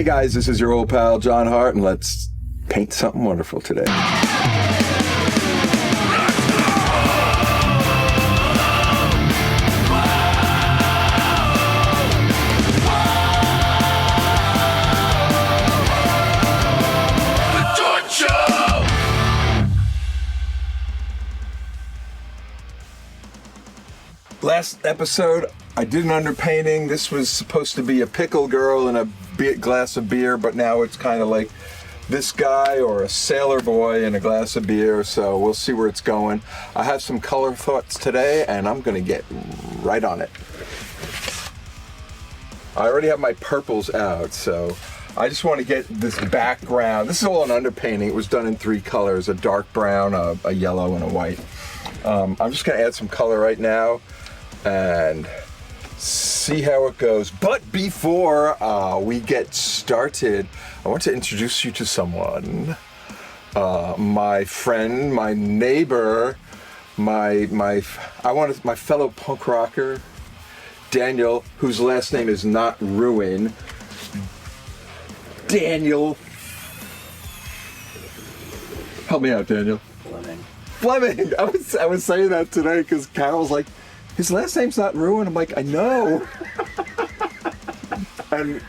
guys, this is your old pal John Hart, and let's paint something wonderful today. Last episode, I did an underpainting. This was supposed to be a pickle girl and a glass of beer, but now it's kind of like this guy or a sailor boy and a glass of beer, so we'll see where it's going. I have some color thoughts today, and I'm going to get right on it. I already have my purples out, so I just want to get this background. This is all an underpainting. It was done in 3 colors, a dark brown, a yellow, and a white. I'm just going to add some color right now and see how it goes. But before we get started, I want to introduce you to someone. My friend, my neighbor, my fellow punk rocker, Daniel, whose last name is not Ruin. Daniel. Help me out, Daniel. Fleming. I was saying that today because Carol's like, his last name's not Ruin. I'm like, I know. and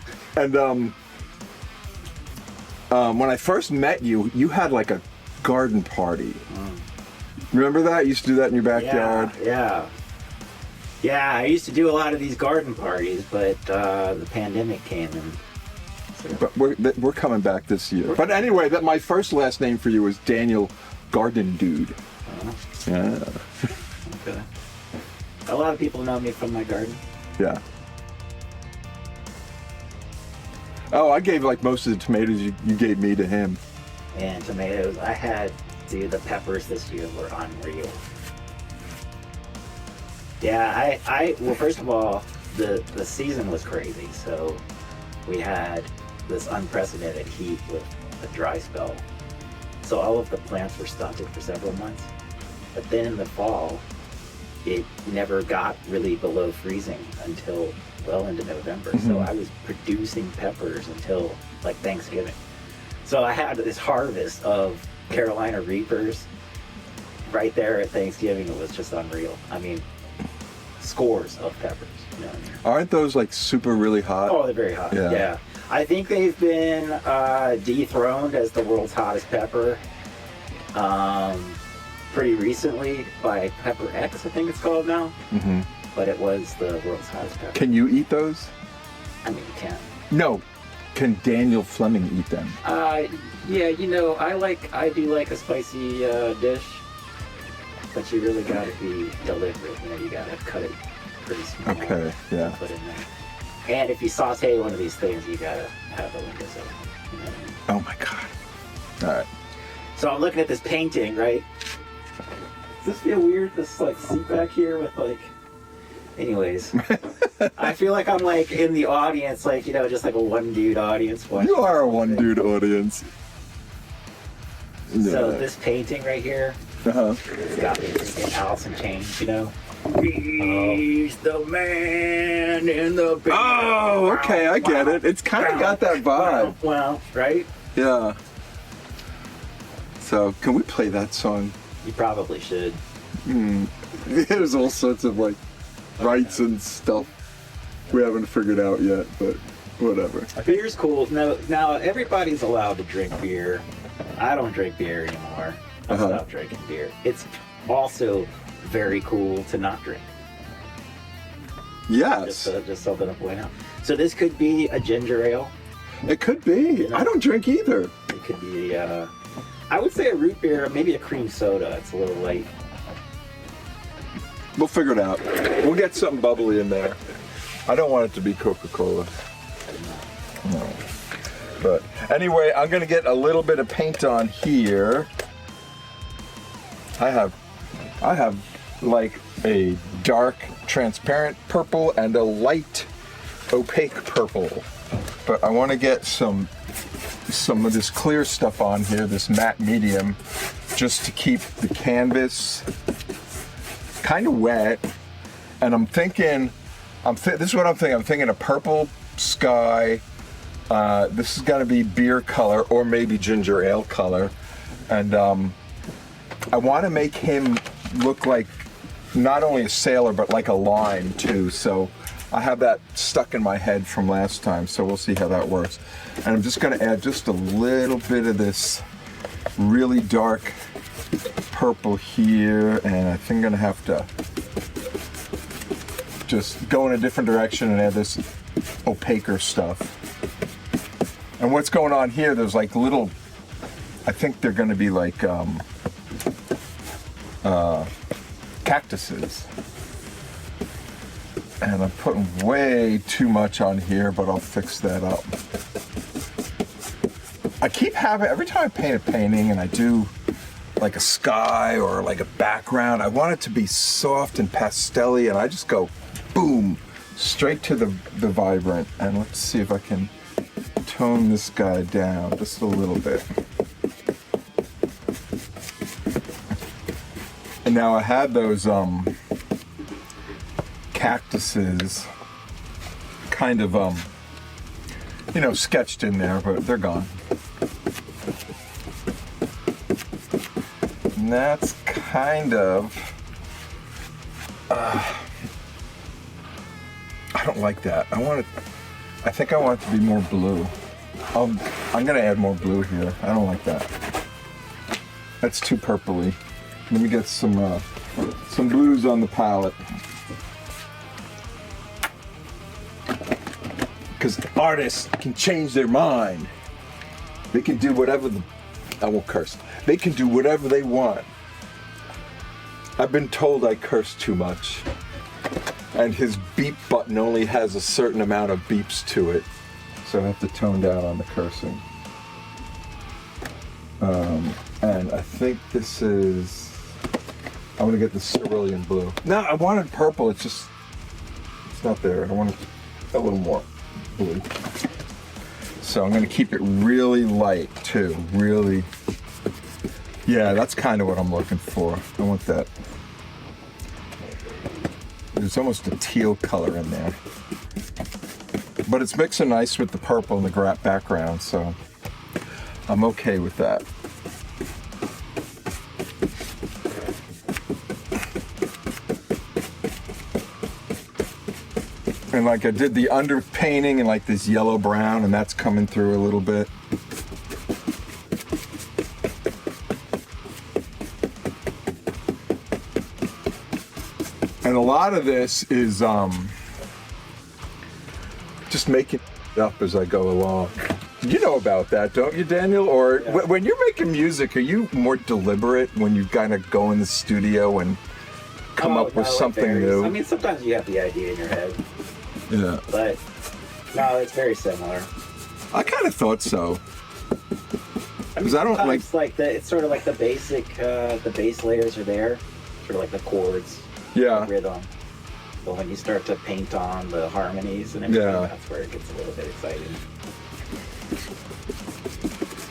when I first met you, you had like a garden party. Remember that? You used to do that in your backyard? Yeah, I used to do a lot of these garden parties, but the pandemic came and... But we're coming back this year. But anyway, my first last name for you was Daniel Garden Dude. Yeah. Okay. A lot of people know me from my garden. Yeah. Oh, I gave like most of the tomatoes you gave me to him. And tomatoes, the peppers this year were unreal. Yeah, well, first of all, the season was crazy. So we had this unprecedented heat with a dry spell. So all of the plants were stunted for several months. But then in the fall, it never got really below freezing until well into November. Mm-hmm. So I was producing peppers until like Thanksgiving. So I had this harvest of Carolina Reapers right there at Thanksgiving. It was just unreal. I mean, scores of peppers. You know what I mean? Aren't those like super really hot? Oh, they're very hot. Yeah. I think they've been dethroned as the world's hottest pepper pretty recently by Pepper X, I think it's called now. Mm-hmm. But it was the world's hottest pepper. Can you eat those? I mean, you can. No. Can Daniel Fleming eat them? Yeah, you know, I do like a spicy dish, but you really gotta be deliberate. You know, you gotta cut it pretty small. Okay, yeah. Put in there. And if you saute one of these things, you gotta have the windows open. You know what I mean? Oh my God. All right. So I'm looking at this painting, right? Does this feel weird? This like seat back here with like... Anyways. I feel like I'm like in the audience, like, you know, just like a one dude audience. You are a one dude audience. So this painting right here, it's got me thinking Alice in Chains, you know? He's the man in the big... Oh, okay, I get it. It's kind of got that vibe. Well, right? Yeah. So, can we play that song? You probably should. There's all sorts of, like, rights and stuff we haven't figured out yet, but whatever. Beer's cool. Now everybody's allowed to drink beer. I don't drink beer anymore. I stopped drinking beer. It's also very cool to not drink. Yes. Just something to point out. So this could be a ginger ale. It could be. You know? I don't drink either. It could be, I would say a root beer, maybe a cream soda. It's a little light. We'll figure it out. We'll get something bubbly in there. I don't want it to be Coca-Cola. No. But anyway, I'm going to get a little bit of paint on here. I have like a dark transparent purple and a light opaque purple. But I want to get some of this clear stuff on here, this matte medium, just to keep the canvas kind of wet. And I'm thinking, this is what I'm thinking. I'm thinking a purple sky This is gonna be beer color or maybe ginger ale color. And I wanna make him look like not only a sailor, but like a line too. So I have that stuck in my head from last time, so we'll see how that works. And I'm just gonna add just a little bit of this really dark purple here, and I think I'm gonna have to just go in a different direction and add this opaquer stuff. And what's going on here, there's like little, I think they're gonna be like cactuses. And I'm putting way too much on here, but I'll fix that up. I keep having, every time I paint a painting and I do like a sky or like a background, I want it to be soft and pastel-y, and I just go boom, straight to the vibrant. And let's see if I can tone this guy down just a little bit. And now I had those cactuses kind of you know, sketched in there, but they're gone. And that's kind of I don't like that. I think I want it to be more blue. I'm gonna add more blue here. I don't like that. That's too purpley. Let me get some blues on the palette. Because artists can change their mind. They can do whatever I won't curse. They can do whatever they want. I've been told I curse too much. And his beep button only has a certain amount of beeps to it. So I have to tone down on the cursing. And I think this is, I'm gonna get the cerulean blue. No, I wanted purple, it's not there. I wanted a little more blue. So I'm gonna keep it really light too, really. Yeah, that's kind of what I'm looking for. I want that. There's almost a teal color in there. But it's mixing nice with the purple in the background, so I'm okay with that. And like I did the underpainting and like this yellow brown, and that's coming through a little bit. And a lot of this is just making it up as I go along. You know about that, don't you, Daniel? Or yeah. When you're making music, are you more deliberate when you kind of go in the studio and come up with something new? I mean, sometimes you have the idea in your head. Yeah. But no, it's very similar. I kind of thought so. Because I don't like it's sort of like the basic, the base layers are there, sort of like the chords, yeah, the rhythm. But when you start to paint on the harmonies and everything, Yeah. that's where it gets a little bit exciting.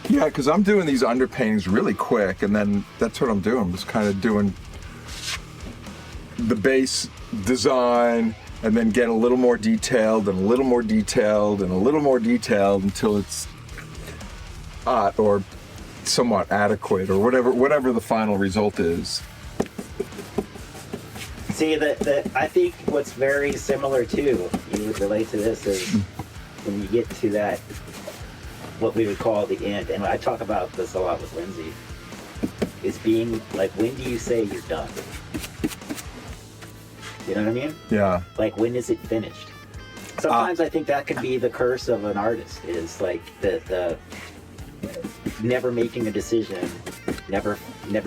Yeah, because I'm doing these underpaintings really quick, and then that's what I'm doing. I'm just kind of doing the base design, and then get a little more detailed, and a little more detailed, and a little more detailed until it's or somewhat adequate, or whatever the final result is. See, I think what's very similar too, you would relate to this, is when you get to that, what we would call the end, and I talk about this a lot with Lindsay, is being like, when do you say you're done? You know what I mean? Yeah. Like, when is it finished? Sometimes I think that could be the curse of an artist, is like the never making a decision, never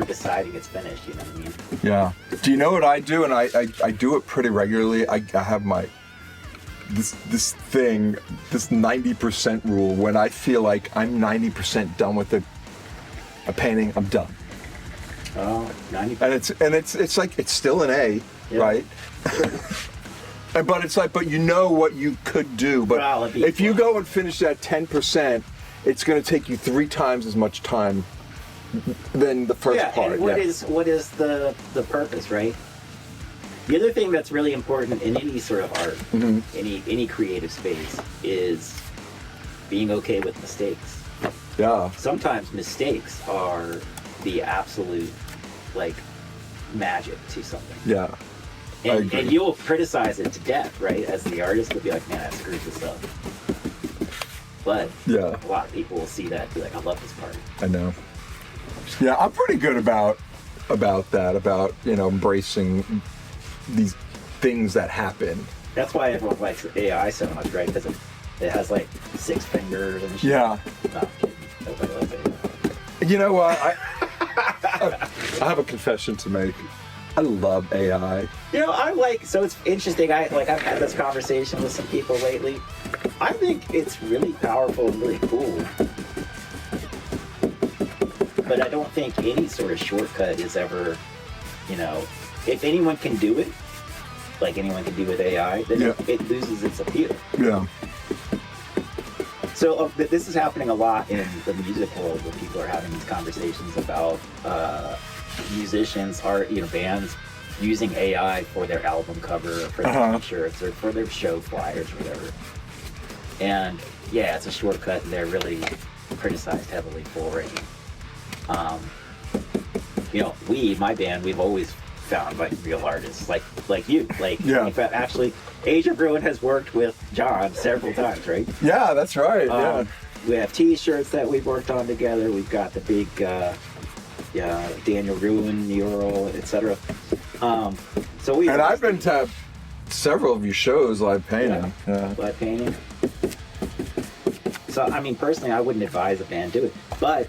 deciding it's finished, you know what I mean? Yeah. Do you know what I do? And I do it pretty regularly. I have my this 90% rule. When I feel like I'm 90% done with a painting, I'm done. Oh, 90%. And it's like, it's still an A, Yeah. right? But it's like, but you know what you could do. But Well, it'd be if you fun. go and finish that 10%, it's going to take you 3 times as much time than the first part. And what is the purpose, right? The other thing that's really important in any sort of art, any creative space, is being okay with mistakes. Yeah. Sometimes mistakes are the absolute, like, magic to something. Yeah. And you'll criticize it to death, right? As the artist, you'll be like, man, I screwed this up. But Yeah. a lot of people will see that and be like, I love this part. I know. Yeah, I'm pretty good about that, about, you know, embracing these things that happen. That's why everyone likes AI so much, right? Because it has like 6 fingers and shit. Yeah. No, I'm kidding. Nobody likes AI. You know what? I have a confession to make. I love AI. You know, so it's interesting. I've had this conversation with some people lately. I think it's really powerful and really cool. But I don't think any sort of shortcut is ever, you know, if anyone can do it, like anyone can do with AI, then it loses its appeal. Yeah. So this is happening a lot in the music world, where people are having these conversations about musicians, bands using AI for their album cover, or for their t-shirts, or for their show flyers, or whatever. And yeah, it's a shortcut, and they're really criticized heavily for it. You know, my band, we've always found like real artists, like you. In fact, actually, Asia Bruin has worked with John several times, right? Yeah, that's right. Yeah. We have T-shirts that we've worked on together. We've got the big Daniel Ruin mural, etc. I've been to several of your shows, live painting. Yeah. Live painting. So, I mean, personally, I wouldn't advise a band do it, but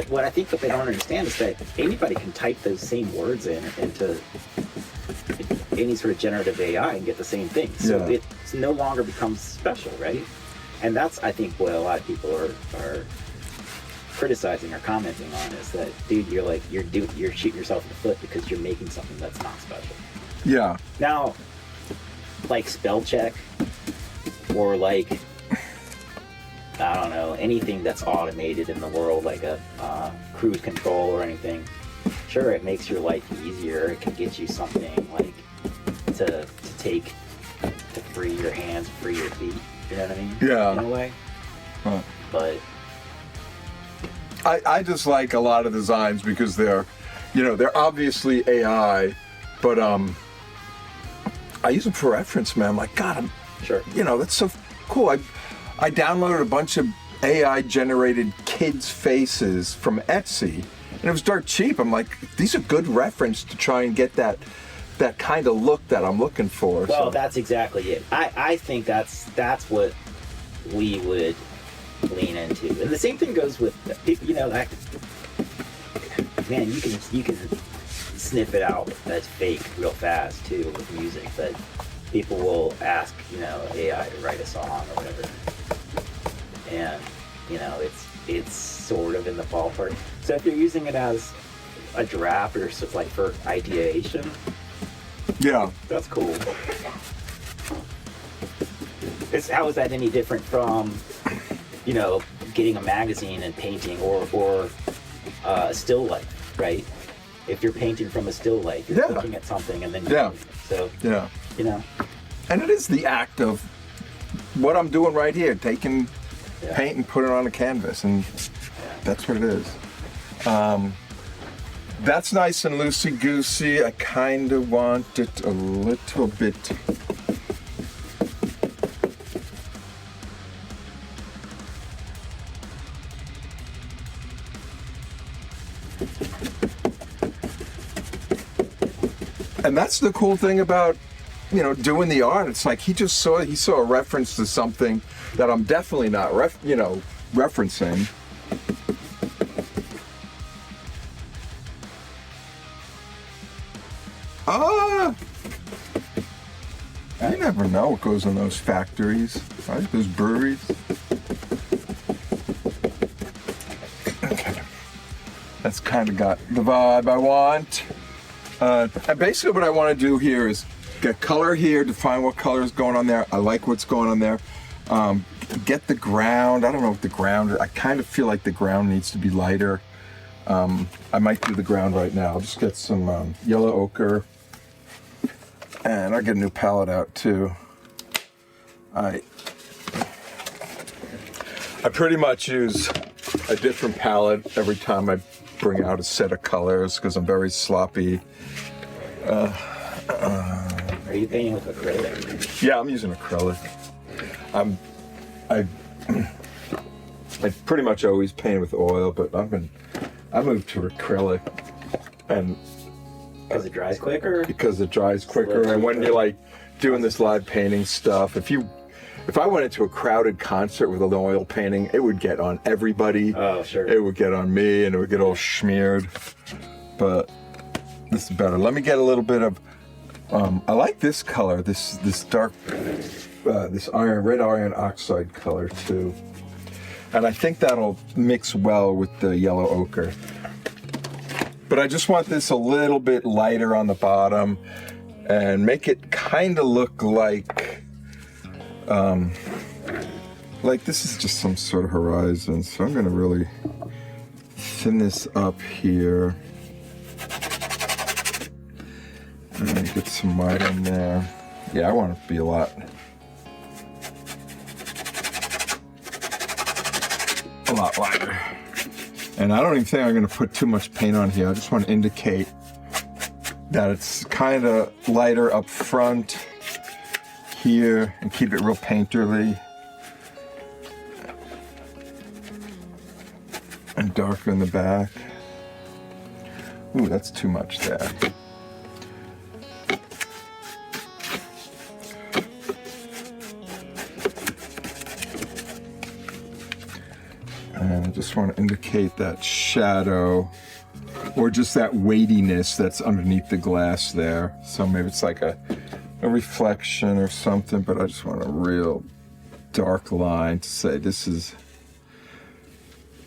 what I think that they don't understand is that anybody can type those same words into any sort of generative AI and get the same thing. So it no longer becomes special, right? And that's, I think, what a lot of people are criticizing or commenting on, is that, dude, you're shooting yourself in the foot because you're making something that's not special. Yeah. Now, like spell check, or like, I don't know, anything that's automated in the world, like a cruise control or anything. Sure, it makes your life easier. It can get you something like to take to free your hands, free your feet. You know what I mean? Yeah. In a way. Huh. But I just like a lot of designs because they're obviously AI, but I use them for reference, man. I'm like, God, sure. That's so cool. I downloaded a bunch of AI generated kids' faces from Etsy, and it was dirt cheap. I'm like, these are good reference to try and get that kind of look that I'm looking for. Well, that's exactly it. I think that's what we would lean into, and the same thing goes with people. Man, you can sniff it out that's fake real fast too with music. But people will ask AI to write a song or whatever, and it's sort of in the ballpark. So if you're using it as a draft or sort of like for ideation, yeah, that's cool. How is that any different from getting a magazine and painting or a still life, right? If you're painting from a still life, you're looking at something and then you're so and it is the act of what I'm doing right here, taking paint and put it on a canvas, and that's what it is. That's nice and loosey-goosey. I kind of want it a little bit. And that's the cool thing about, doing the art. It's like he saw a reference to something that I'm definitely not referencing. You never know what goes in those factories, right? Those breweries. Okay. That's kind of got the vibe I want. And basically what I want to do here is get color here, define what color is going on there. I like what's going on there. Get the ground. I don't know what the ground is. I kind of feel like the ground needs to be lighter. I might do the ground right now. I'll just get some yellow ochre. And I'll get a new palette out too. I pretty much use a different palette every time I bring out a set of colors because I'm very sloppy. Are you painting with acrylic? Yeah, I'm using acrylic. I pretty much always paint with oil, but I moved to acrylic, and Because it dries quicker? because it dries quicker. And when you're like doing this live painting stuff, if I went into a crowded concert with an oil painting, it would get on everybody. Oh, sure. It would get on me, and it would get all smeared. But this is better. Let me get a little bit of. I like this color. This dark, this red iron oxide color too. And I think that'll mix well with the yellow ochre. But I just want this a little bit lighter on the bottom and make it kind of look like this is just some sort of horizon. So I'm gonna really thin this up here. And get some white in there. Yeah, I want it to be a lot lighter. And I don't even think I'm going to put too much paint on here. I just want to indicate that it's kind of lighter up front here and keep it real painterly. And darker in the back. Ooh, that's too much there. And I just want to indicate that shadow or just that weightiness that's underneath the glass there. So maybe it's like a reflection or something, but I just want a real dark line to say this is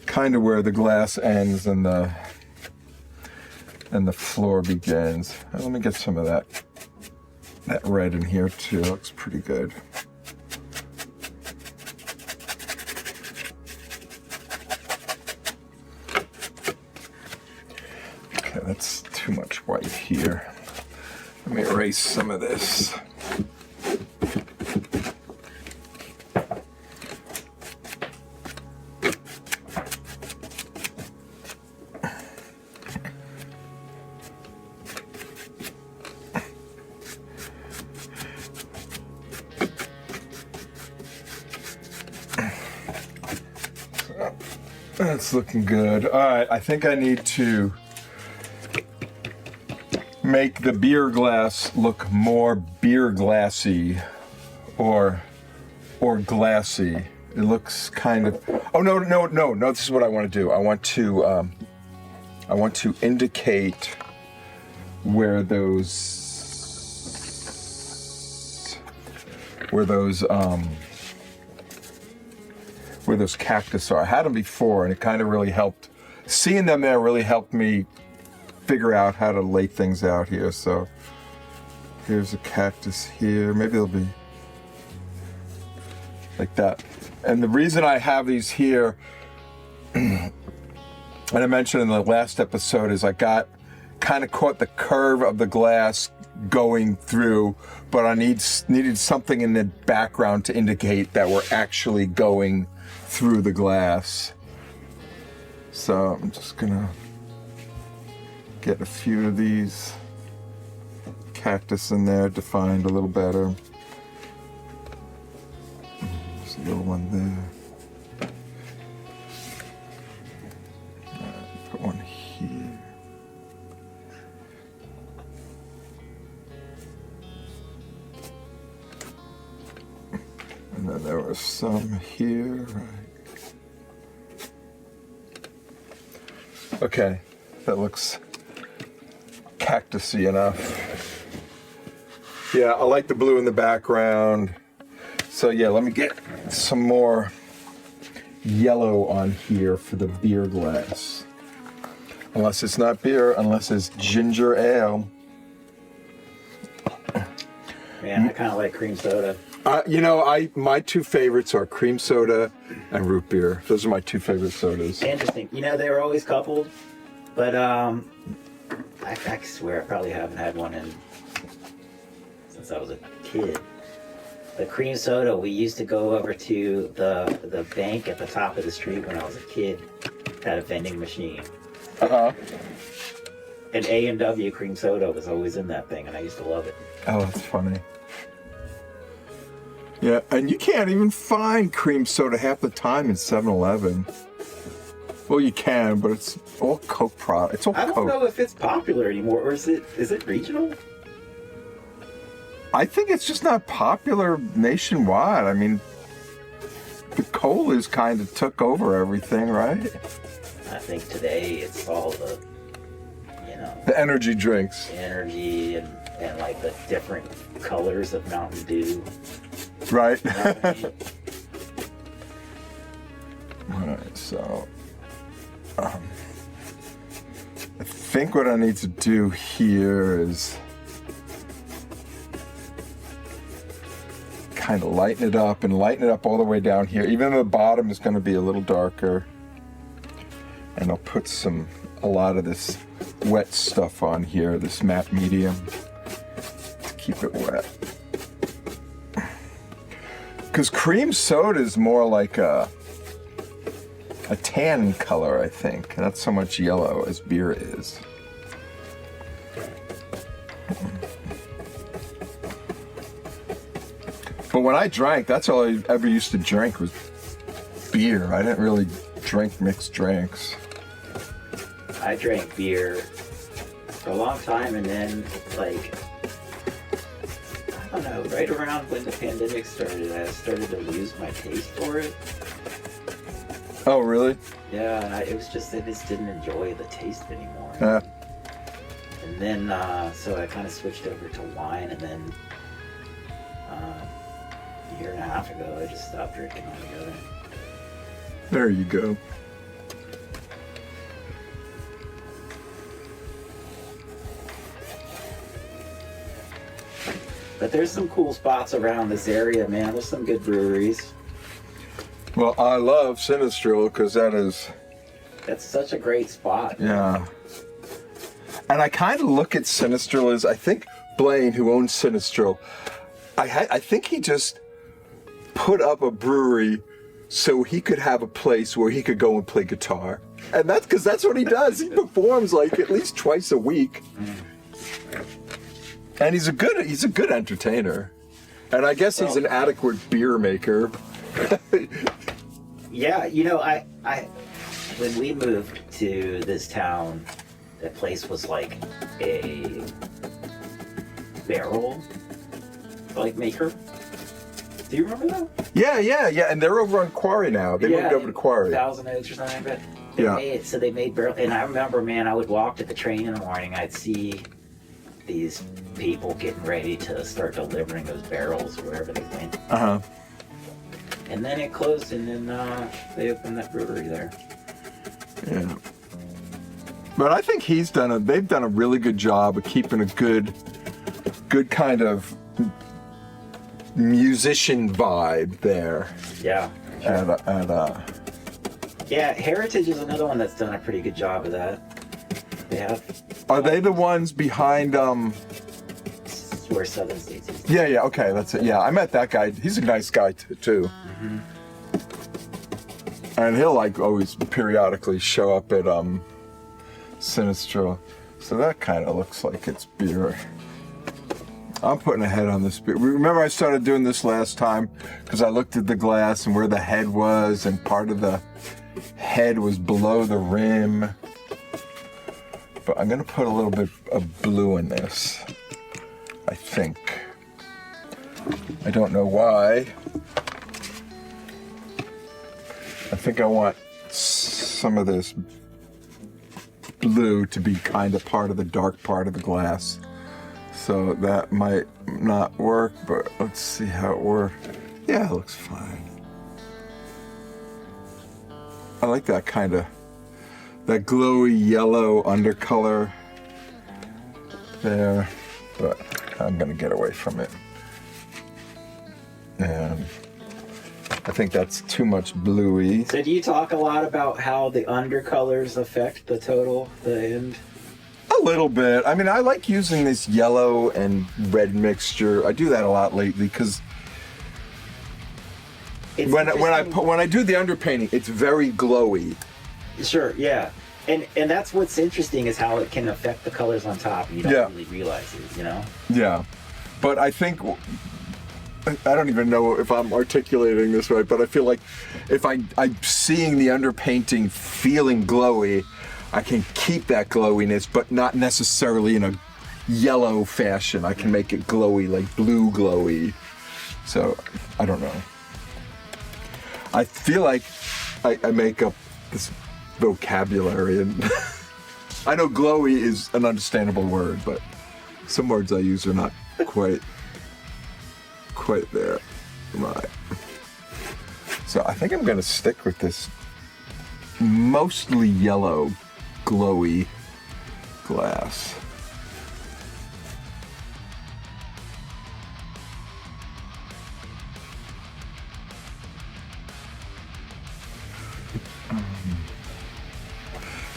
kind of where the glass ends and the floor begins. And let me get some of that red in here too. Looks pretty good. Okay, that's too much white here. Let me erase some of this. That's looking good. All right, I think I need to make the beer glass look more beer glassy or glassy. It looks kind of, oh no, this is what I want to do. I want to indicate where those cactus are. I had them before and it kind of really helped. Seeing them there really helped me figure out how to lay things out here. So here's a cactus here. Maybe it'll be like that. And the reason I have these here, and I mentioned in the last episode, is I got kind of caught the curve of the glass going through, but I needed something in the background to indicate that we're actually going through the glass. So I'm just gonna get a few of these cactus in there defined a little better. There's a little one there. Put one here. And then there was some here. Okay, that looks cactusy enough. Yeah, I like the blue in the background. So yeah, let me get some more yellow on here for the beer glass. Unless it's not beer, unless it's ginger ale. Man, I kind of like cream soda. My two favorites are cream soda and root beer. Those are my two favorite sodas. Interesting. They were always coupled, but I swear I probably haven't had one since I was a kid. the cream soda, we used to go over to the bank at the top of the street when I was a kid. Had a vending machine. Uh-huh. And A&W cream soda was always in that thing, and I used to love it. Oh, that's funny. Yeah, and you can't even find cream soda half the time in 7-Eleven. Well, you can, but it's all Coke product. It's all I don't Coke. know if it's popular anymore, or is it regional? I think it's just not popular nationwide. I mean, the colas kind of took over everything, right? I think today it's all the, The energy drinks. energy and like the different colors of Mountain Dew. Right? You know what I mean? Alright, so I think what I need to do here is kind of lighten it up and lighten it up all the way down here. Even the bottom is going to be a little darker. And I'll put a lot of this wet stuff on here, this matte medium, to keep it wet. Because cream soda is more like a tan color, I think. Not so much yellow as beer is. But when I drank, that's all I ever used to drink was beer. I didn't really drink mixed drinks. I drank beer for a long time, and then, like, I don't know, right around when the pandemic started, I started to lose my taste for it. Oh, really? Yeah, and I just didn't enjoy the taste anymore. Yeah. And then, so I kind of switched over to wine, and then a year and a half ago, I just stopped drinking altogether. There you go. But there's some cool spots around this area, man. There's some good breweries. Well, I love Sinistral because That's such a great spot. yeah. And I kind of look at Sinistral as, I think Blaine, who owns Sinistral, I think he just put up a brewery so he could have a place where he could go and play guitar. And that's because that's what he does. He performs like at least twice a week. And he's a good entertainer. And I guess he's an adequate beer maker. Yeah, I when we moved to this town, that place was like a barrel maker. Do you remember that? Yeah. And they're over on Quarry now. They moved over to Quarry. 1,000 Oaks or something, but they made barrel. And I remember, man, I would walk to the train in the morning. I'd see these people getting ready to start delivering those barrels wherever they went. Uh-huh. And then it closed, and then they opened that brewery there. Yeah. But I think they've done a really good job of keeping a good kind of musician vibe there. Yeah. Sure. Yeah, Heritage is another one that's done a pretty good job of that. They have. Are they the ones behind Where Southern States is. Yeah, okay, that's it. Yeah, I met that guy. He's a nice guy too. Mm-hmm. And he'll always periodically show up at Sinistral. So that kind of looks like it's beer. I'm putting a head on this beer. Remember I started doing this last time because I looked at the glass and where the head was, and part of the head was below the rim. But I'm gonna put a little bit of blue in this, I think. I don't know why. I think I want some of this blue to be kind of part of the dark part of the glass. So that might not work, but let's see how it works. Yeah, it looks fine. I like that that glowy yellow undercolor there, but I'm gonna get away from it. And I think that's too much bluey. So do you talk a lot about how the undercolors affect the end? A little bit. I mean, I like using this yellow and red mixture. I do that a lot lately because It's when interesting. I do the underpainting, it's very glowy. Sure, yeah. And that's what's interesting is how it can affect the colors on top and you don't really realize it, you know? Yeah. But I think, I don't even know if I'm articulating this right, but I feel like if I'm seeing the underpainting feeling glowy, I can keep that glowiness, but not necessarily in a yellow fashion. I can make it glowy, like blue glowy. So, I don't know. I feel like I make up this vocabulary, and I know glowy is an understandable word, but some words I use are not quite there. Right. So I think I'm gonna stick with this mostly yellow, glowy glass.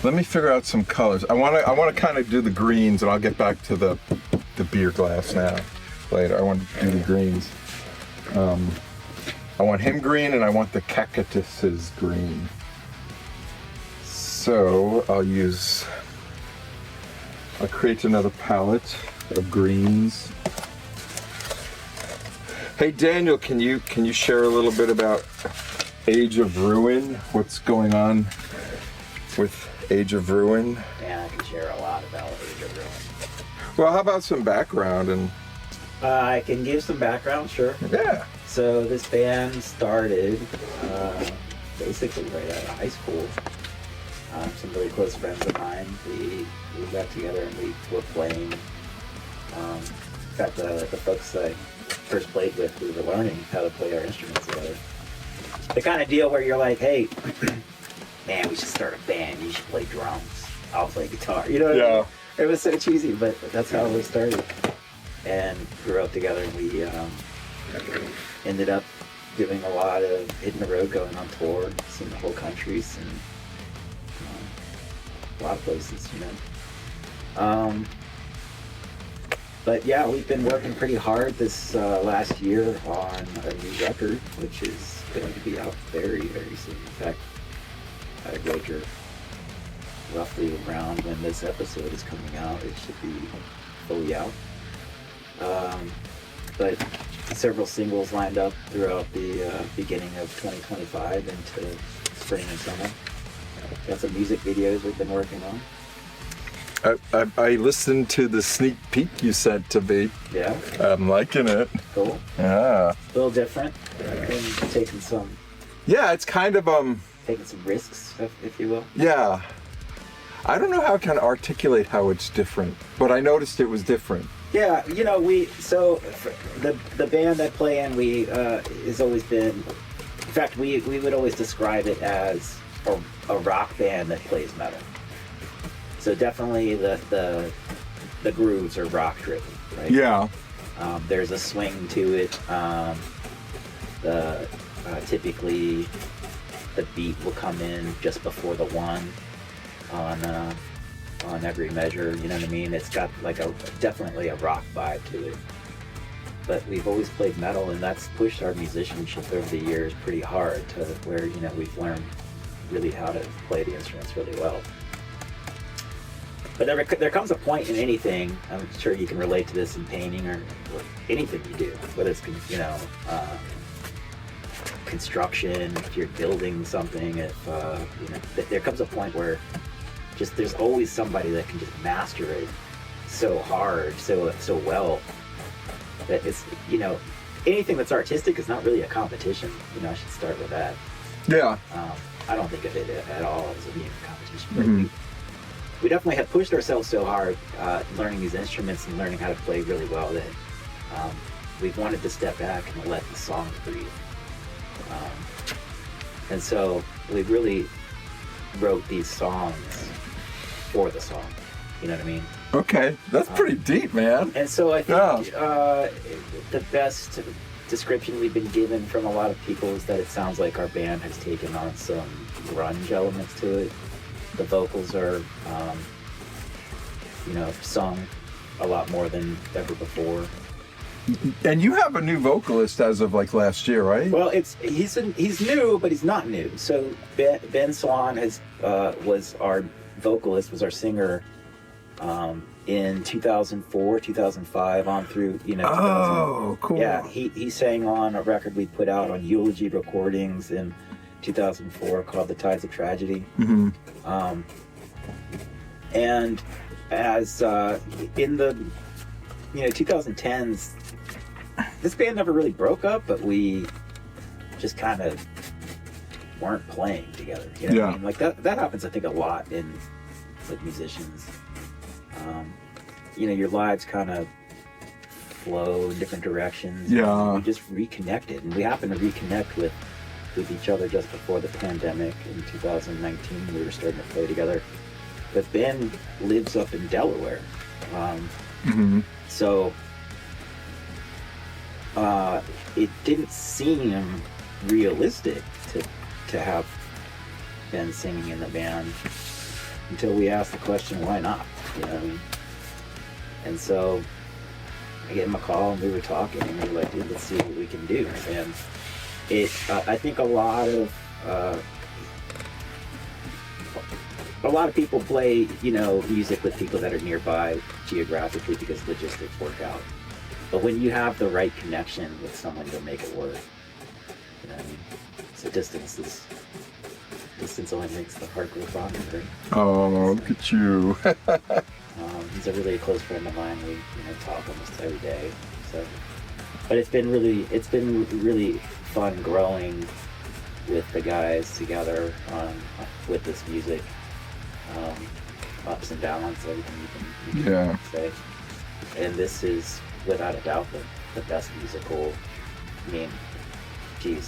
Let me figure out some colors. I want to kind of do the greens, and I'll get back to the beer glass now later. I want to do the greens. I want him green, and I want the cactuses green. So I'll create another palette of greens. Hey Daniel, can you share a little bit about Age of Ruin? What's going on with Age of Ruin? Yeah, I can share a lot about Age of Ruin. Well, how about some background and... I can give some background, sure. Yeah. So this band started basically right out of high school. Some really close friends of mine, we got together and we were playing. In fact, the folks I first played with, we were learning how to play our instruments together. The kind of deal where you're like, hey, man, we should start a band. You should play drums. I'll play guitar. You know what I mean? It was so cheesy, but that's how we started. And grew up together. And we ended up doing a lot of hitting the road, going on tour, seeing the whole country, and a lot of places, you know. But yeah, we've been working pretty hard this last year on a new record, which is going to be out very, very soon. In fact, I wager roughly around when this episode is coming out, it should be fully out. But several singles lined up throughout the beginning of 2025 into spring and summer. Got some music videos we've been working on. I listened to the sneak peek you sent to me. Yeah. I'm liking it. Cool. Yeah. A little different. I've been taking some Yeah, it's kind of taking some risks, if you will. Yeah. I don't know how I can articulate how it's different, but I noticed it was different. Yeah, you know, the band I play in, has always been, in fact, we would always describe it as a rock band that plays metal. So definitely the grooves are rock driven, right? Yeah. There's a swing to it. Typically the beat will come in just before the one on every measure, you know what I mean? It's got like definitely a rock vibe to it. But we've always played metal, and that's pushed our musicianship over the years pretty hard to where, you know, we've learned really how to play the instruments really well. But there comes a point in anything, I'm sure you can relate to this in painting or anything you do, whether it's, you know, construction, if you're building something, if, you know, there comes a point where just there's always somebody that can just master it so hard, so well, that it's, you know, anything that's artistic is not really a competition. You know, I should start with that. Yeah. I don't think of it at all as being a competition. Mm-hmm. We definitely have pushed ourselves so hard learning these instruments and learning how to play really well that we've wanted to step back and let the songs breathe. And so we really wrote these songs for the song. You know what I mean? Okay, that's pretty deep, man. And so I think the best description we've been given from a lot of people is that it sounds like our band has taken on some grunge elements to it. The vocals are, you know, sung a lot more than ever before. And you have a new vocalist as of like last year, right? Well, he's new, but he's not new. So Ben Swan was our vocalist, was our singer in 2004, 2005, on through 2000. Oh, cool. Yeah, he sang on a record we put out on Eulogy Recordings in 2004 called "The Tides of Tragedy." Mm-hmm. And as in the 2010s, this band never really broke up, but we just kind of weren't playing together. You know what I mean? Like that happens, I think, a lot in with musicians. Your lives kind of flow in different directions. Yeah. We just reconnected, and we happened to reconnect with each other just before the pandemic in 2019. We were starting to play together. But Ben lives up in Delaware. So it didn't seem realistic to have Ben singing in the band until we asked the question, why not? You know what I mean? And so I gave him a call, and we were talking, and we were like, dude, let's see what we can do. And I think a lot of people play, music with people that are nearby geographically because logistics work out. But when you have the right connection with someone, you'll make it work. You know what I mean? So distance only makes the heart grow fonder, right? Oh, look at you. He's a really close friend of mine. We talk almost every day. So, but it's been really fun growing with the guys together with this music. Ups and downs, everything you can say. And this is without a doubt the best musical.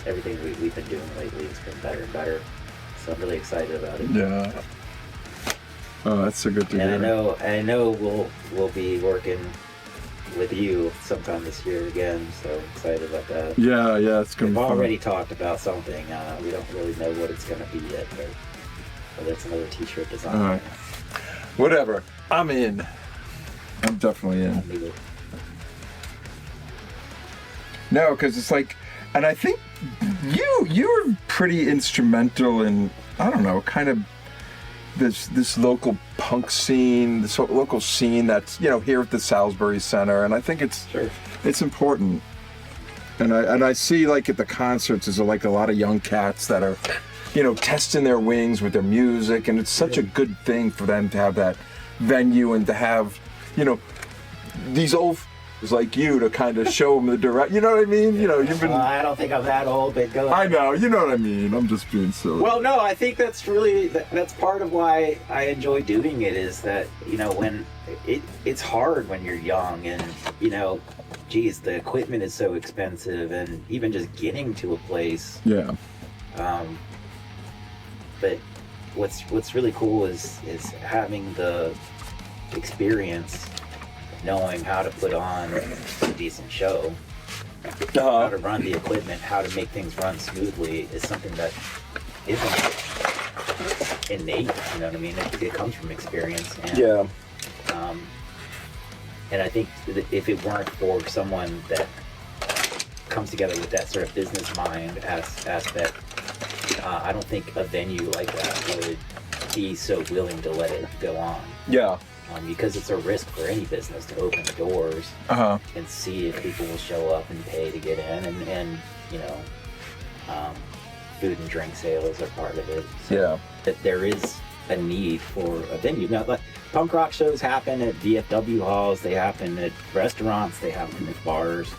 Everything we've been doing lately has been better and better. So I'm really excited about it. Yeah. Oh, that's so good to hear. And I know we'll be working with you sometime this year again. So excited about that. Yeah, it's gonna be fun. We've already talked about something. We don't really know what it's gonna be yet, but it's another t-shirt design. All right. Whatever. I'm in. I'm definitely in. No, because it's like, and I think you were pretty instrumental in, I don't know, kind of this local punk scene, this local scene that's here at the Salisbury Center, and I think it's important. And I see like at the concerts there's like a lot of young cats that are testing their wings with their music, and it's such a good thing for them to have that venue and to have these old like you to kind of show them the direct. You know what I mean? You've been. I don't think I'm that old, but go ahead. I know. You know what I mean. I'm just being silly. Well, no, I think that's part of why I enjoy doing it. Is that when it's hard when you're young, and the equipment is so expensive, and even just getting to a place. Yeah. But what's really cool is having the experience, knowing how to put on a decent show, how to run the equipment, how to make things run smoothly is something that isn't innate. You know what I mean? It comes from experience. And, and I think that if it weren't for someone that comes together with that sort of business mind aspect, I don't think a venue like that would be so willing to let it go on. Yeah. Because it's a risk for any business to open the doors and see if people will show up and pay to get in, and food and drink sales are part of it. So that there is a need for a venue. Now, like, punk rock shows happen at VFW halls, they happen at restaurants, they happen at bars.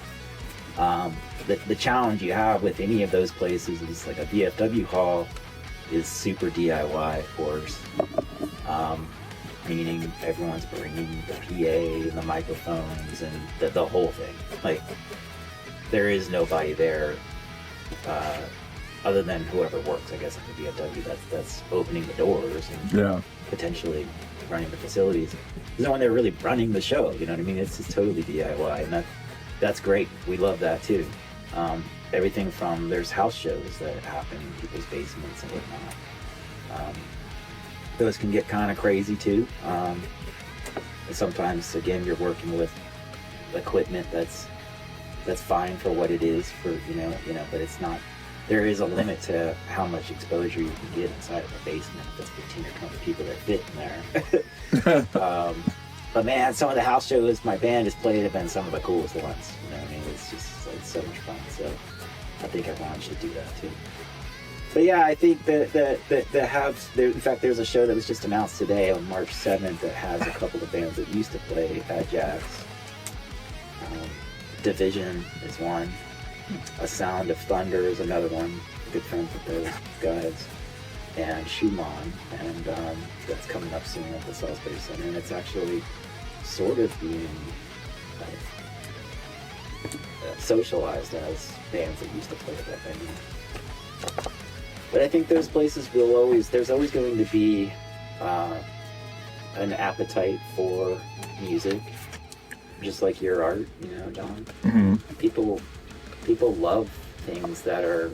The challenge you have with any of those places is like a VFW hall is super DIY, of course. Meaning everyone's bringing the PA and the microphones and the whole thing. Like, there is nobody there other than whoever works, I guess, at the VFW that's opening the doors and potentially running the facilities. There's no one there really running the show, you know what I mean? It's just totally DIY, and that's great. We love that too. Everything from, there's house shows that happen in people's basements and whatnot. Those can get kind of crazy too. Sometimes, again, you're working with equipment that's that's fine for what it is for, but it's not, there is a limit to how much exposure you can get inside of a basement if it's 15 or 20 people that fit in there. But man, some of the house shows my band has played have been some of the coolest ones. You know what I mean? It's just like so much fun. So I think everyone should do that too. But yeah, I think in fact, there's a show that was just announced today on March 7th that has a couple of bands that used to play at Jack's. Division is one. A Sound of Thunder is another one. Good friends with those guys. And Schumann, and that's coming up soon at the Salisbury Center. And it's actually sort of being socialized as bands that used to play at that venue. But I think those places there's always going to be an appetite for music, just like your art, John. Mm-hmm. People love things that are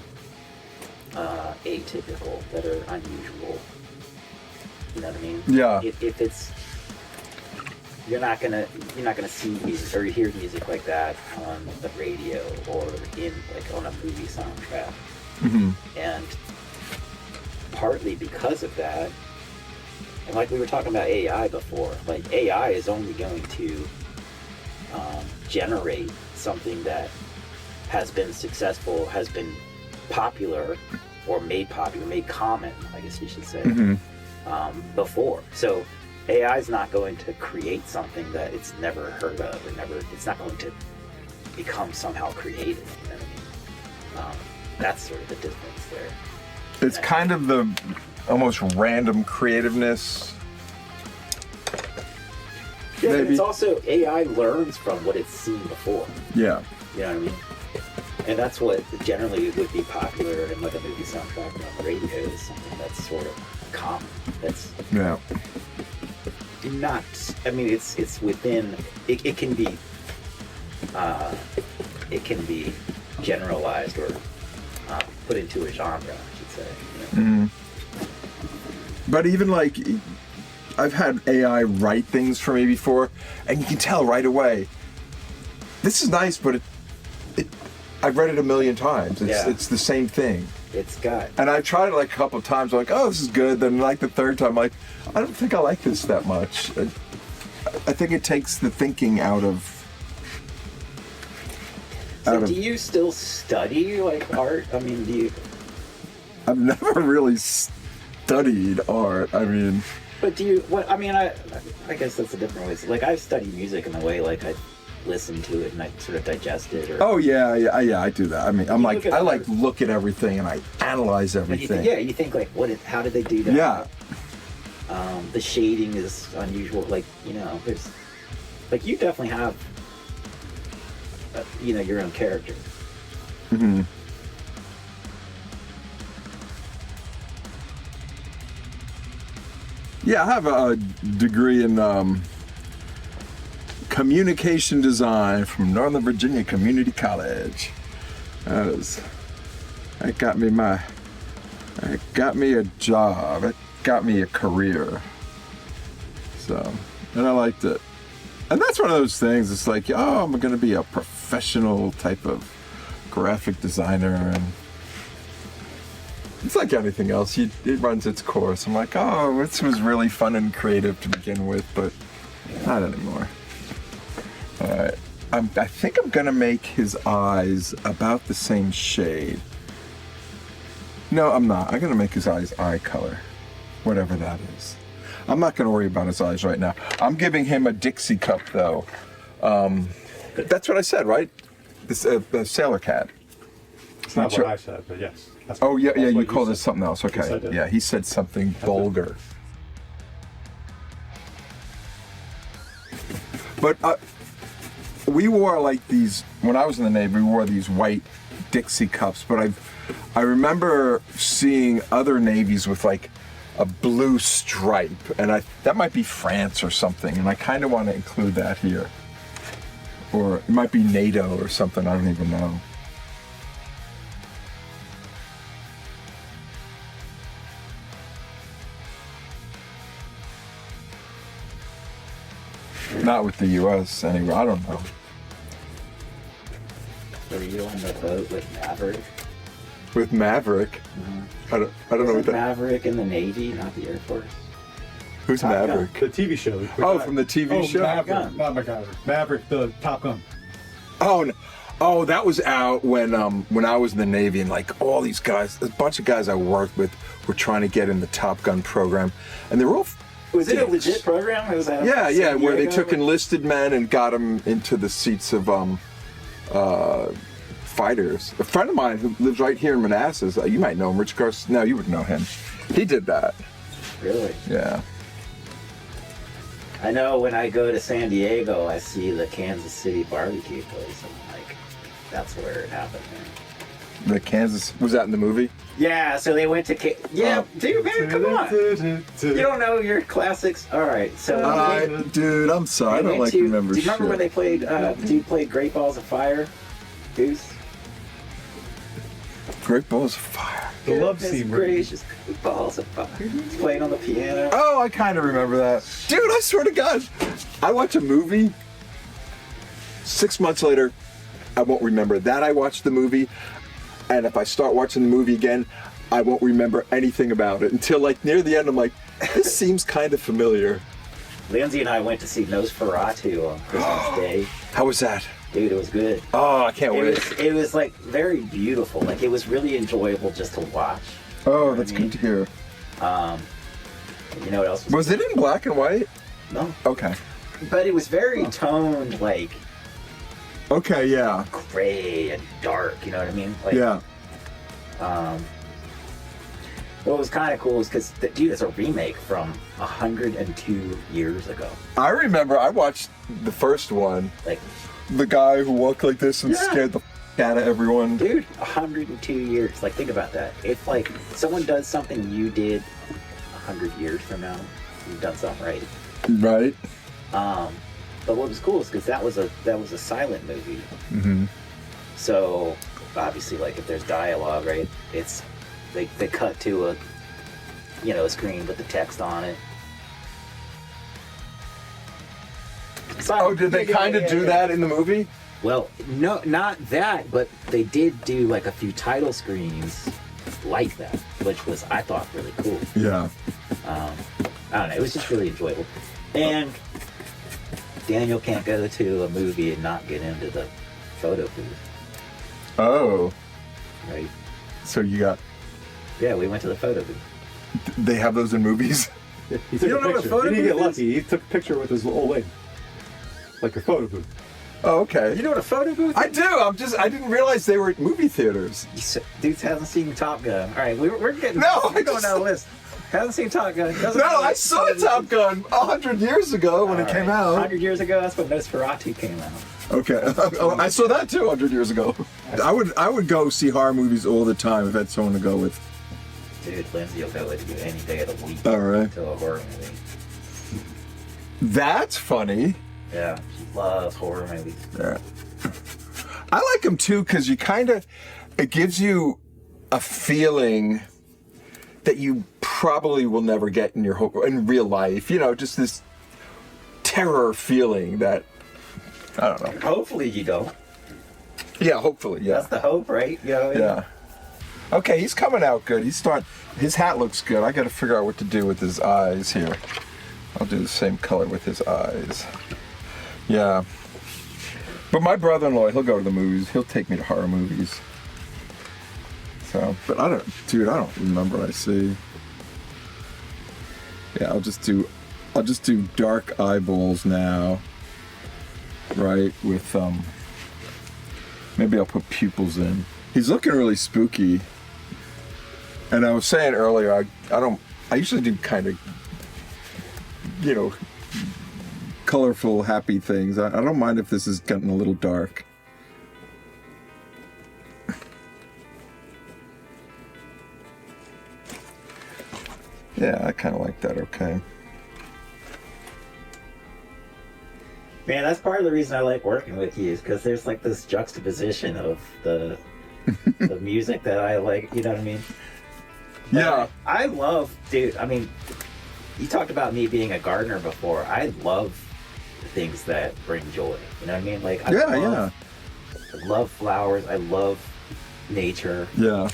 atypical, that are unusual. You know what I mean? Yeah. If it's, you're not gonna see music or hear music like that on the radio or on a movie soundtrack. Mm-hmm. And partly because of that, and like we were talking about AI before, like AI is only going to generate something that has been successful, has been popular, or made common, I guess you should say, before. So AI is not going to create something that it's never heard of, or it's not going to become somehow creative. You know what I mean? That's sort of the difference there. It's kind of the almost random creativeness. Yeah, maybe. but it's also AI learns from what it's seen before. Yeah. You know what I mean? And that's what generally would be popular in like a movie soundtrack on the radio, is something that's sort of common. That's not. I mean, it's within. It can be. It can be generalized or put into a genre, I should say. Mm-hmm. But even like, I've had AI write things for me before, and you can tell right away. This is nice, but I've read it a million times. It's the same thing. It's got. And I tried it like a couple of times. I'm like, oh, this is good. Then like the third time, I'm like, I don't think I like this that much. I think it takes the thinking out of. So do you still study like art? I mean, do you? I've never really studied art. I mean. But do you? What I mean, I guess that's a different way. Like I study music in the way like I listen to it and I sort of digest it. Or, oh yeah, I do that. I mean, I look at everything and I analyze everything. You think like, how did they do that? Yeah. The shading is unusual. Like, there's, like, you definitely have, your own character. Mm-hmm. Yeah, I have a degree in communication design from Northern Virginia Community College. That got me a job. It got me a career. So, and I liked it. And that's one of those things. It's like, oh, I'm going to be a professional type of graphic designer, and it's like anything else. It runs its course. I'm like, oh, this was really fun and creative to begin with, but not anymore. All right. I think I'm going to make his eyes about the same shade. No, I'm not. I'm going to make his eyes eye color, whatever that is. I'm not going to worry about his eyes right now. I'm giving him a Dixie cup, though. That's what I said, right? This Sailor Cat. It's not what I said, but yes. Oh, yeah, you called it something else. Okay. Yeah, he said something vulgar. But we wore like these, when I was in the Navy, we wore these white Dixie cups, but I remember seeing other navies with like a blue stripe, and that might be France or something, and I kind of want to include that here. Or it might be NATO or something, I don't even know. Not with the US anyway, I don't know. Were you on the boat with Maverick? With Maverick? I don't know what Wasn't that. Maverick in the Navy, not the Air Force? Who's Top Gun. Maverick? The TV show. Oh, from the TV show. Maverick, not MacGyver. Maverick, the Top Gun. Oh, no. Oh, that was out when I was in the Navy, and like all these guys, a bunch of guys I worked with were trying to get in the Top Gun program, and they were all. Was it a dicks. legit program? It was at Yeah, San where they Diego? took enlisted men and got them into the seats of fighters. A friend of mine who lives right here in Manassas, you might know him, Rich Garcia. No, you would know him. He did that. Really? Yeah. I know when I go to San Diego, I see the Kansas City barbecue place. I'm like, that's where it happened, man. The Kansas, was that in the movie? Yeah, so they went to Oh. dude, man, come on. You don't know your classics? All right, so Dude, I'm sorry. I they don't went like to- to remember Do you remember shit. when they played? Dude played Great Balls of Fire, Goose. Great Balls of Fire. The love Goodness scene. gracious, Great Balls of Fire. He's playing on the piano. Oh, I kind of remember that. Dude, I swear to God. I watch a movie. 6 months later, I won't remember that I watched the movie. And if I start watching the movie again, I won't remember anything about it until like near the end. I'm like, this seems kind of familiar. Lindsay and I went to see Nosferatu on Christmas Day. How was that? Dude, it was good. Oh, I can't wait. It was like very beautiful. Like it was really enjoyable just to watch. Oh, that's good to hear. You know what else Was it in black and white? No. Okay. But it was very toned, like Okay, yeah. gray and dark. You know what I mean? Like, Yeah. What was kind of cool is because, dude, it's a remake from 102 years ago. I remember I watched the first one. Like, The guy who walked like this and Yeah. scared the out of everyone. dude, 102 years. Like, think about that. If like someone does something you did 100 years from now, you've done something right. Right? But what was cool is because that was a silent movie. Mm-hmm. So obviously, like if there's dialogue, right? It's they cut to a screen with the text on it. Oh, did they kind of do that in the movie? Well, no, not that, but they did do like a few title screens like that, which was I thought really cool. Yeah. I don't know, it was just really enjoyable. And Daniel can't go to a movie and not get into the photo booth, Oh, right? so you got? Yeah, we went to the photo booth. They have those in movies? He took don't a know what a picture. photo He didn't get booth is? lucky. He took a picture with his old lady. Like a photo booth. Oh, okay. You know what a photo booth I is? do. I didn't realize they were at movie theaters. Dudes hasn't seen Top Gun. All right, we're getting No, we're I going just- down the list. Hasn't seen Top Gun. Doesn't No, know I what saw photo Top booth Gun 100 years ago when is. it came All right, out. 100 years ago, that's when Nosferatu came out. Okay. Oh, I saw that too 100 years ago. I would go see horror movies all the time if I had someone to go with. Dude, Lindsay will go with you any day of the week All right. to a horror movie. That's funny. Yeah, she loves horror movies. Yeah. I like them too because it gives you a feeling that you probably will never get in in real life. You know, just this terror feeling that, I don't know. Hopefully you don't. Yeah, hopefully, yeah. That's the hope, right? You know, Yeah. Okay, he's coming out good. His hat looks good. I got to figure out what to do with his eyes here. I'll do the same color with his eyes. Yeah. But my brother-in-law, he'll go to the movies. He'll take me to horror movies. So, but I don't remember what I see. Yeah, I'll just do dark eyeballs now. Right, with maybe I'll put pupils in. He's looking really spooky. And I was saying earlier, I usually do kind of, colorful, happy things. I don't mind if this is getting a little dark. Yeah, I kind of like that, okay. Man, that's part of the reason I like working with you is because there's like this juxtaposition of the music that I like, you know what I mean? Yeah. I love, dude, I mean, you talked about me being a gardener before. I love things that bring joy, you know what I mean? Like, I love I love flowers. I love nature. Yeah,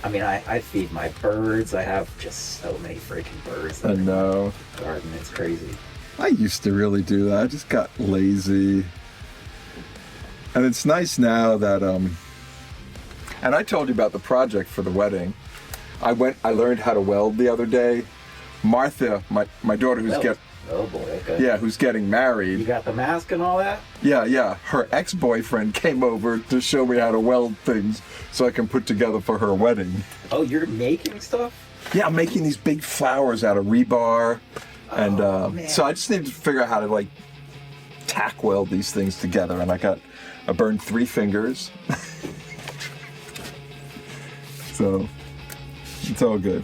I mean, I feed my birds. I have just so many freaking birds. I know. In my garden. It's crazy. I used to really do that. I just got lazy. And it's nice now that, and I told you about the project for the wedding. I learned how to weld the other day. Martha, my daughter Oh boy, okay. who's getting married. You got the mask and all that? Yeah. Her ex-boyfriend came over to show me how to weld things so I can put together for her wedding. Oh, you're making stuff? Yeah, I'm making these big flowers out of rebar. And man. so I just need to figure out how to like tack weld these things together. And I burned 3 fingers. So it's all good.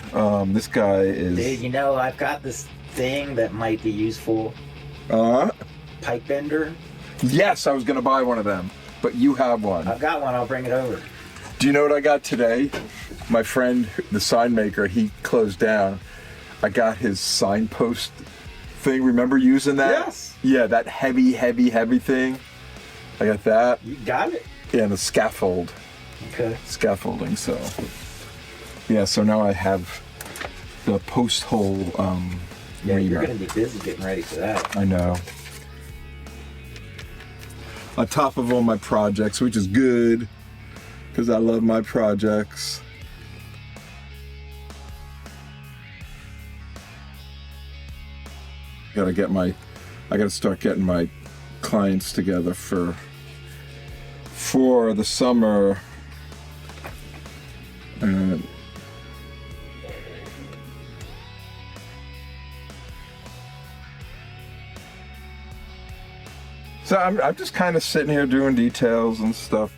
This guy is... Dude, you know, I've got this thing that might be useful. Pipe bender. Yes, I was going to buy one of them, but you have one. I've got one, I'll bring it over. Do you know what I got today? My friend, the sign maker, he closed down. I got his signpost thing. Remember using that? Yes. Yeah, that heavy thing. I got that. You got it? Yeah, and the scaffold. Okay. Scaffolding, so. Yeah, so now I have the post hole Yeah, you're rebar. going to be busy getting ready for that. I know. On top of all my projects, which is good, because I love my projects. I gotta start getting my clients together for the summer. And so I'm just kind of sitting here doing details and stuff.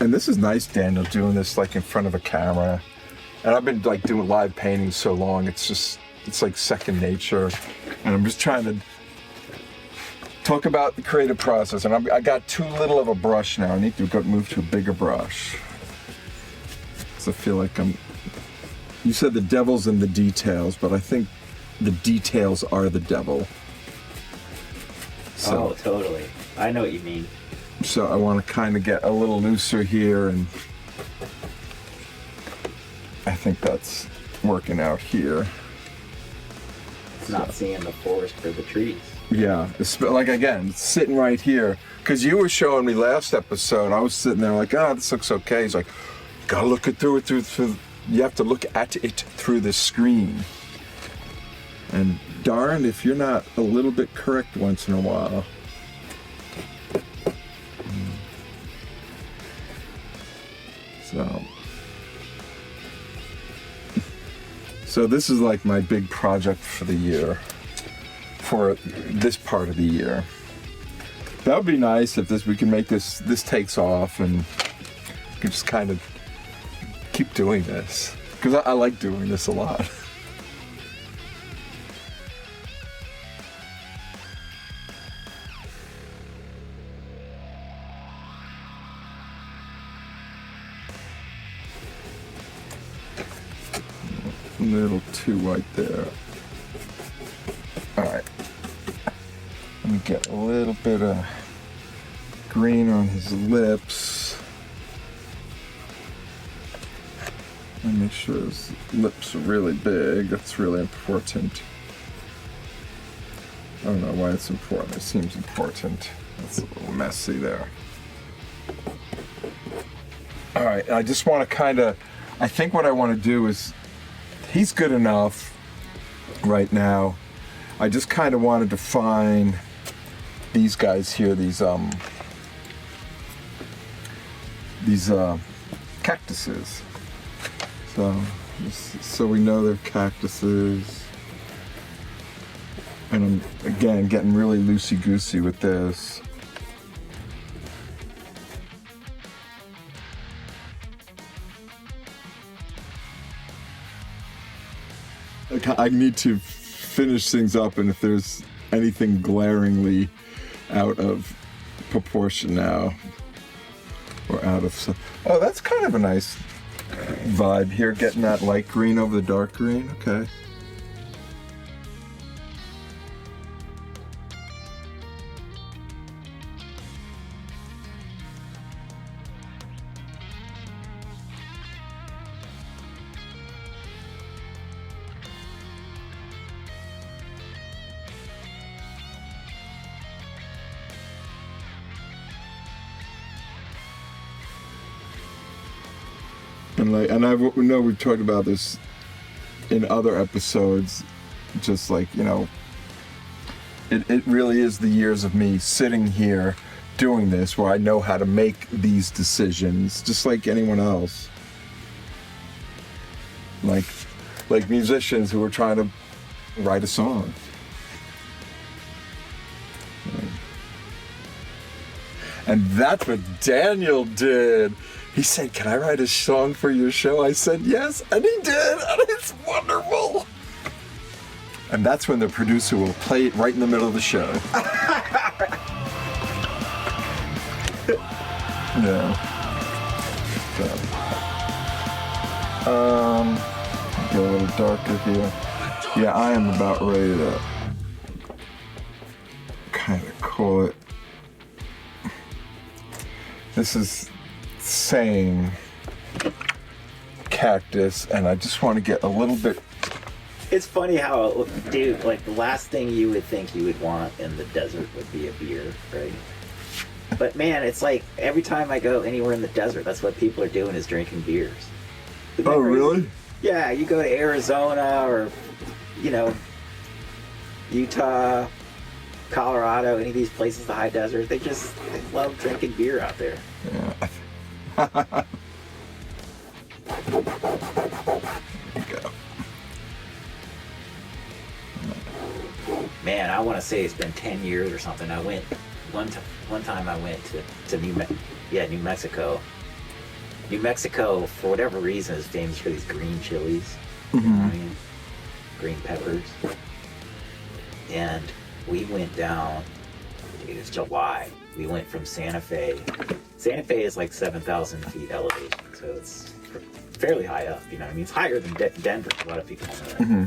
And this is nice, Daniel, doing this like in front of a camera. And I've been like doing live painting so long, it's like second nature. And I'm just trying to talk about the creative process. And I got too little of a brush now. I need to move to a bigger brush. So I feel like you said the devil's in the details, but I think the details are the devil. So, Oh, totally. I know what you mean. So I want to kind of get a little looser here, and I think that's working out here. It's not seeing the forest for the trees. Yeah, it's like again, sitting right here. Because you were showing me last episode, I was sitting there like, oh, this looks okay. He's like, you gotta look it through. You have to look at it through the screen. And darn if you're not a little bit correct once in a while. So this is like my big project for the year, for this part of the year. That would be nice if we can make this takes off and we can just kind of keep doing this, because I like doing this a lot. A little too white there. All right. Let me get a little bit of green on his lips. And make sure his lips are really big. That's really important. I don't know why it's important. It seems important. That's a little messy there. All right, I just want to I think what I want to do is, he's good enough right now. I just kind of want to define these guys here, these cactuses. So we know they're cactuses. And I'm, again, getting really loosey-goosey with this. I need to finish things up, and if there's anything glaringly out of proportion now, or out of... Oh, that's kind of a nice vibe here, getting that light green over the dark green. Okay. And I know we've talked about this in other episodes, just like, you know, it really is the years of me sitting here doing this where I know how to make these decisions just like anyone else. Like musicians who are trying to write a song. And that's what Daniel did. He said, "Can I write a song for your show?" I said, "Yes," and he did, and it's wonderful. And that's when the producer will play it right in the middle of the show. Yeah. So, get a little darker here. Yeah, I am about ready to kind of call it. This is same cactus, and I just want to get a little bit. It's funny how, dude, like the last thing you would think you would want in the desert would be a beer, right? But man, it's like every time I go anywhere in the desert, that's what people are doing is drinking beers. Isn't that Oh, crazy? really? Yeah, you go to Arizona or, you know, Utah, Colorado, any of these places, the high desert, they love drinking beer out there. Yeah. There you go. Man, I want to say it's been 10 years or something. I went one time I went to New Mexico. New Mexico, for whatever reason, is famous for these green chilies. You know what I mean? Green peppers. And we went down, it was July. We went from Santa Fe. Santa Fe is like 7,000 feet elevation, so it's fairly high up, you know what I mean? It's higher than Denver, a lot of people know that. Mm-hmm.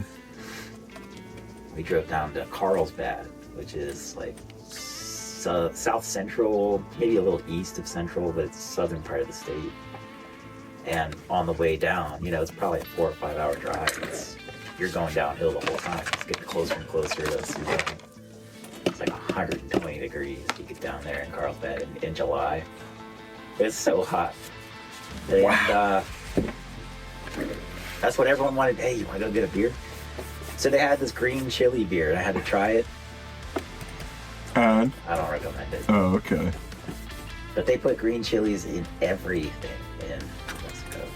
We drove down to Carlsbad, which is like south central, maybe a little east of central, but it's southern part of the state. And on the way down, you know, it's probably a 4 or 5 hour drive. You're going downhill the whole time. It's getting closer and closer to the sea level. It's like 120 degrees. You get down there in Carlsbad in July. It's so hot. And, Wow. That's what everyone wanted. Hey, you want to go get a beer? So they had this green chili beer, and I had to try it. And? I don't recommend it. Oh, okay. But they put green chilies in everything in Mexico.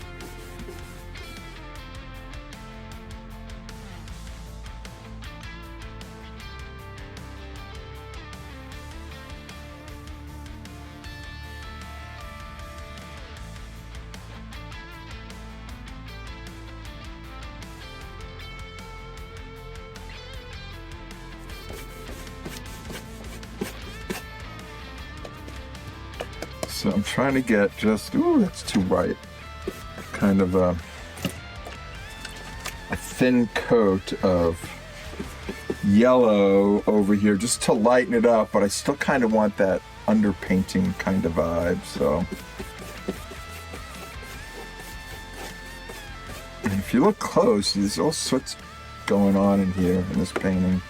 So I'm trying to get just, ooh, that's too white. Kind of a thin coat of yellow over here just to lighten it up, but I still kind of want that underpainting kind of vibe, so. And if you look close, there's all sorts going on in here in this painting.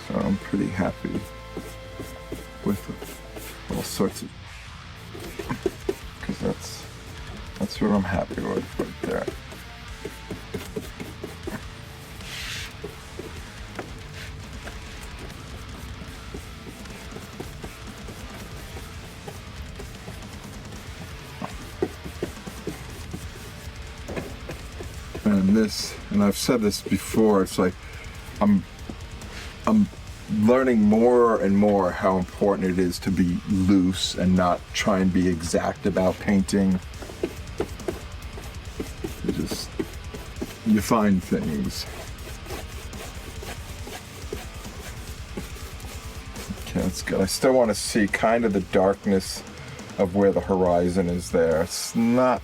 So I'm pretty happy with all sorts of, because that's what I'm happy with right there. And I've said this before, it's like I'm learning more and more how important it is to be loose and not try and be exact about painting. You find things. Okay, that's good. I still want to see kind of the darkness of where the horizon is there. It's not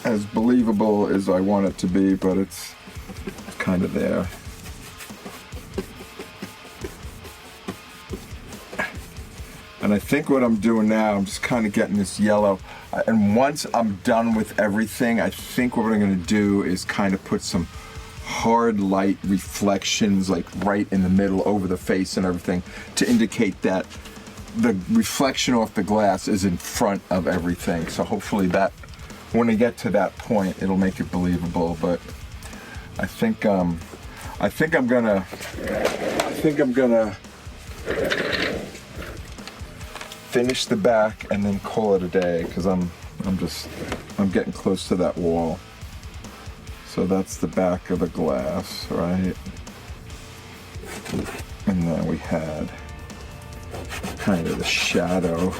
as believable as I want it to be, but it's kind of there. And I think what I'm doing now, I'm just kind of getting this yellow. And once I'm done with everything, I think what I'm going to do is kind of put some hard light reflections like right in the middle over the face and everything to indicate that the reflection off the glass is in front of everything. So hopefully that, when I get to that point, it'll make it believable. But I think I'm gonna finish the back and then call it a day, because I'm getting close to that wall. So that's the back of the glass, right? And then we had kind of the shadow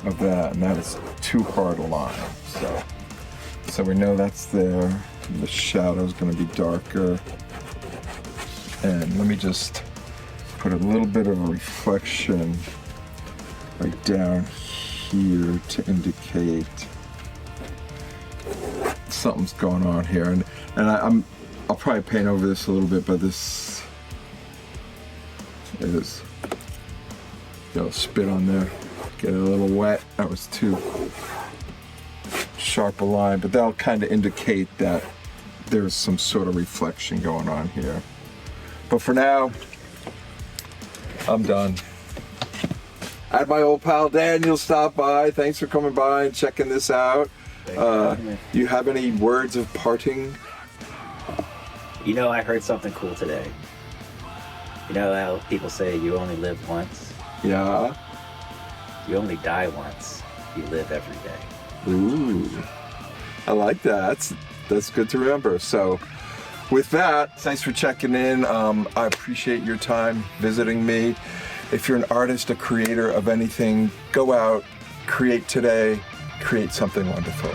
of that, and that is too hard a line. So we know that's there. The shadow is going to be darker. And let me just put a little bit of a reflection right down here to indicate something's going on here. And I'll probably paint over this a little bit, but this is, spit on there, get it a little wet. That was too sharp a line, but that'll kind of indicate that there's some sort of reflection going on here. But for now, I'm done. I had my old pal Daniel stop by. Thanks for coming by and checking this out. You have any words of parting? I heard something cool today. You know how people say you only live once? Yeah. You only die once. You live every day. Ooh, I like that. That's good to remember. So with that, thanks for checking in. I appreciate your time visiting me. If you're an artist, a creator of anything, go out, create today, create something wonderful.